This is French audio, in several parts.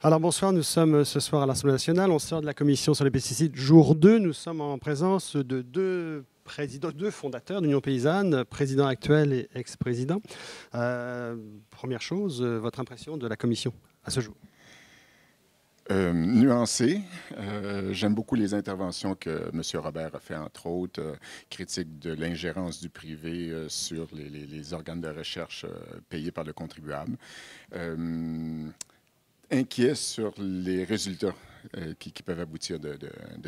Alors bonsoir, nous sommes ce soir à l'Assemblée nationale. On sort de la commission sur les pesticides, jour 2. Nous sommes en présence de deux fondateurs d'Union paysanne, président actuel et ex-président. Première chose, votre impression de la commission à ce jour? Nuancé. J'aime beaucoup les interventions que M. Robert a fait, entre autres, critique de l'ingérence du privé sur les organes de recherche payés par le contribuable. Inquiet sur les résultats qui peuvent aboutir de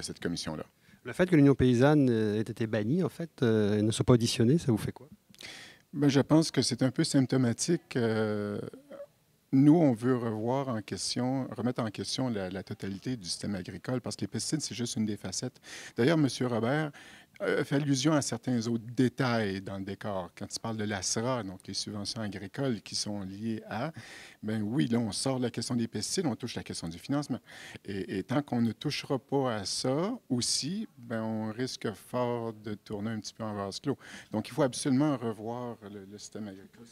cette commission-là. Le fait que l'Union paysanne ait été bannie, en fait, et ne soit pas auditionnée, ça vous fait quoi? Bien, je pense que c'est un peu symptomatique. Nous, on veut remettre en question la totalité du système agricole parce que les pesticides, c'est juste une des facettes. D'ailleurs, M. Robert fait allusion à certains autres détails dans le décor. Quand il parle de l'ASRA, donc les subventions agricoles qui sont liées à, bien oui, là, on sort de la question des pesticides, on touche la question du financement. Et tant qu'on ne touchera pas à ça aussi, bien, on risque fort de tourner un petit peu en vase clos. Donc, il faut absolument revoir le système agricole.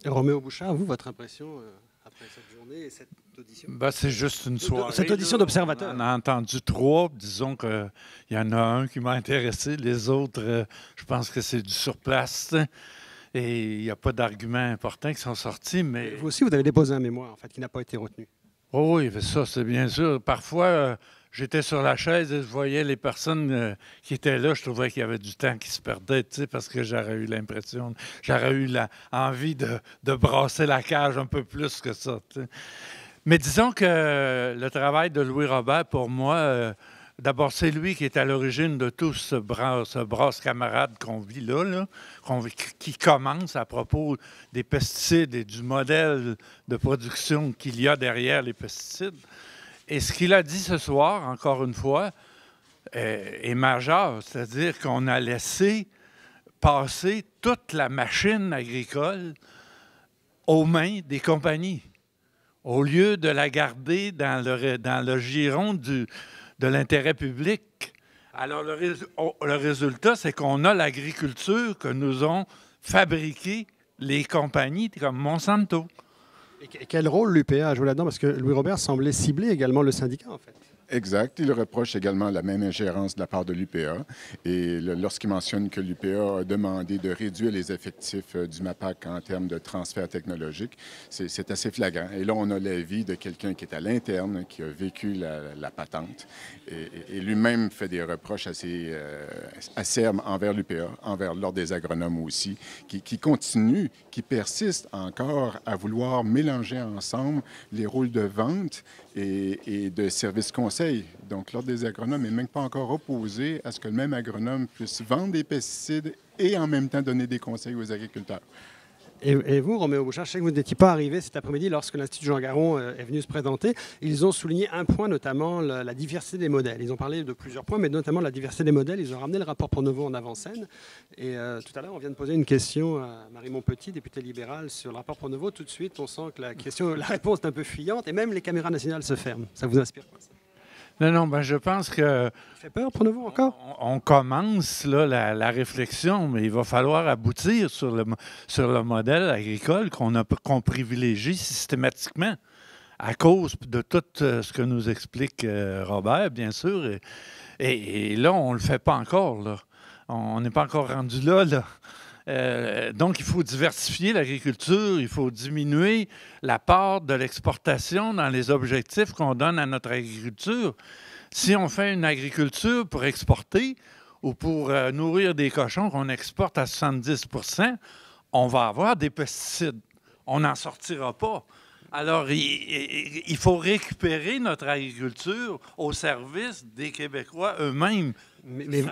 Roméo Bouchard, vous, votre impression après cette journée et cette audition? Ben, c'est juste une soirée. Cette audition d'observateur. On a entendu trois. Disons qu'il y en a un qui m'a intéressé. Les autres, je pense que c'est du surplace. Et il n'y a pas d'arguments importants qui sont sortis. Mais vous aussi, vous avez déposé un mémoire, en fait, qui n'a pas été retenu. Oh oui, ça, c'est bien sûr. Parfois, j'étais sur la chaise et je voyais les personnes qui étaient là. Je trouvais qu'il y avait du temps qui se perdait, parce que j'aurais eu l'impression, j'aurais eu envie de brasser la cage un peu plus que ça. T'sais. Mais disons que le travail de Louis Robert, pour moi, d'abord, c'est lui qui est à l'origine de tout ce brasse camarade qu'on vit là qui commence à propos des pesticides et du modèle de production qu'il y a derrière les pesticides. Et ce qu'il a dit ce soir, encore une fois, est majeur, c'est-à-dire qu'on a laissé passer toute la machine agricole aux mains des compagnies, au lieu de la garder dans le giron de l'intérêt public. Alors, le résultat, c'est qu'on a l'agriculture que nous ont fabriquée les compagnies comme Monsanto. Et quel rôle l'UPA a joué là-dedans? Parce que Louis Robert semblait cibler également le syndicat, en fait. Exact. Il reproche également la même ingérence de la part de l'UPA. Et lorsqu'il mentionne que l'UPA a demandé de réduire les effectifs du MAPAC en termes de transfert technologique, c'est assez flagrant. Et là, on a l'avis de quelqu'un qui est à l'interne, qui a vécu la patente, et lui-même fait des reproches assez acerbes envers l'UPA, envers l'Ordre des agronomes aussi, qui continue, qui persiste encore à vouloir mélanger ensemble les rôles de vente et de service conseil. Donc, l'Ordre des agronomes n'est même pas encore opposé à ce que le même agronome puisse vendre des pesticides et en même temps donner des conseils aux agriculteurs. Et vous, Roméo Bouchard, je sais que vous n'étiez pas arrivé cet après-midi lorsque l'Institut Jean Garon est venu se présenter. Ils ont souligné un point, notamment la diversité des modèles. Ils ont parlé de plusieurs points, mais notamment la diversité des modèles. Ils ont ramené le rapport Pronovo en avant-scène. Et tout à l'heure, on vient de poser une question à Marie Montpetit, députée libérale, sur le rapport Pronovo. Tout de suite, on sent que la réponse est un peu fuyante et même les caméras nationales se ferment. Ça vous inspire quoi, ça? Non, ben je pense que... Ça fait peur, Pronovo, encore? On commence là, la réflexion, mais il va falloir aboutir sur le modèle agricole qu'on privilégie systématiquement à cause de tout ce que nous explique Robert, bien sûr. Et là, on ne le fait pas encore. Là. On n'est pas encore rendu là. Donc, il faut diversifier l'agriculture, il faut diminuer la part de l'exportation dans les objectifs qu'on donne à notre agriculture. Si on fait une agriculture pour exporter ou pour nourrir des cochons qu'on exporte à 70 %, on va avoir des pesticides. On n'en sortira pas. Alors, il faut récupérer notre agriculture au service des Québécois eux-mêmes.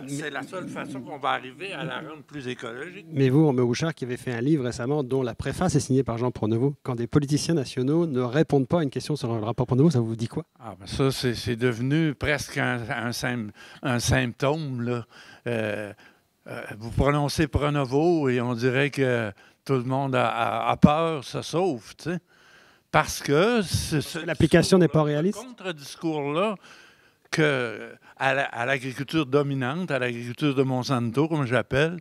C'est la seule façon qu'on va arriver à la rendre plus écologique. Mais vous, Roméo Bouchard, qui avez fait un livre récemment dont la préface est signée par Jean Pronovo, quand des politiciens nationaux ne répondent pas à une question sur le rapport Pronovo, ça vous dit quoi? Ah, ben ça, c'est devenu presque un symptôme. Là. Vous prononcez Pronovo et on dirait que tout le monde a peur, se sauve, tu sais. Parce que l'application n'est pas réaliste. Ce contre-discours-là, à l'agriculture dominante, à l'agriculture de Monsanto, comme j'appelle,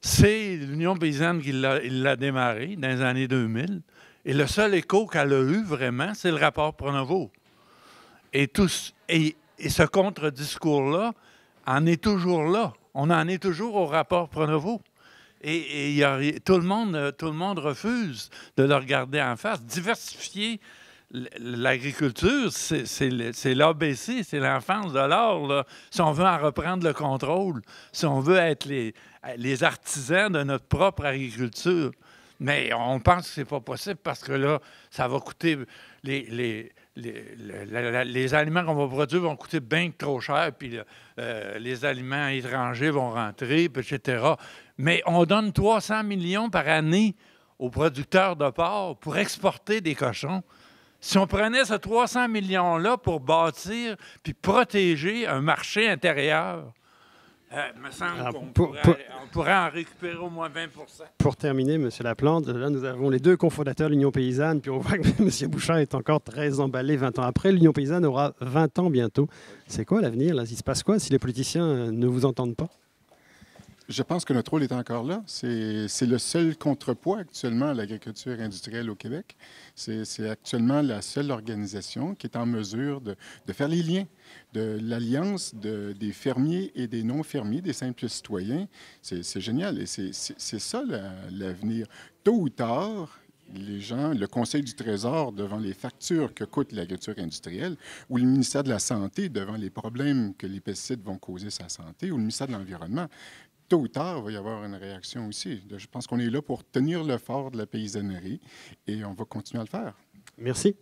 c'est l'Union paysanne qui l'a démarré dans les années 2000. Et le seul écho qu'elle a eu vraiment, c'est le rapport Pronovo. Et ce contre-discours-là en est toujours là. On en est toujours au rapport Pronovo. Et tout le monde refuse de le regarder en face. Diversifier l'agriculture, c'est l'ABC, c'est l'enfance de l'or, là. Si on veut en reprendre le contrôle, si on veut être les artisans de notre propre agriculture. Mais on pense que c'est pas possible parce que là, ça va coûter... Les aliments qu'on va produire vont coûter bien trop cher, puis les aliments étrangers vont rentrer, etc. Mais on donne 300 millions par année aux producteurs de porc pour exporter des cochons. Si on prenait ce 300 millions-là pour bâtir puis protéger un marché intérieur, il me semble qu'on pourrait en récupérer au moins 20 %. Pour terminer, M. Laplante, là, nous avons les deux cofondateurs de l'Union paysanne, puis on voit que M. Bouchard est encore très emballé 20 ans après. L'Union paysanne aura 20 ans bientôt. C'est quoi l'avenir, là? Il se passe quoi si les politiciens ne vous entendent pas? Je pense que notre rôle est encore là. C'est le seul contrepoids actuellement à l'agriculture industrielle au Québec. C'est actuellement la seule organisation qui est en mesure de faire les liens de l'alliance des fermiers et des non-fermiers, des simples citoyens. C'est génial et c'est ça l'avenir. Tôt ou tard, les gens, le Conseil du Trésor devant les factures que coûte l'agriculture industrielle, ou le ministère de la Santé devant les problèmes que les pesticides vont causer à sa santé, ou le ministère de l'Environnement, tôt ou tard, il va y avoir une réaction aussi. Je pense qu'on est là pour tenir le fort de la paysannerie et on va continuer à le faire. Merci.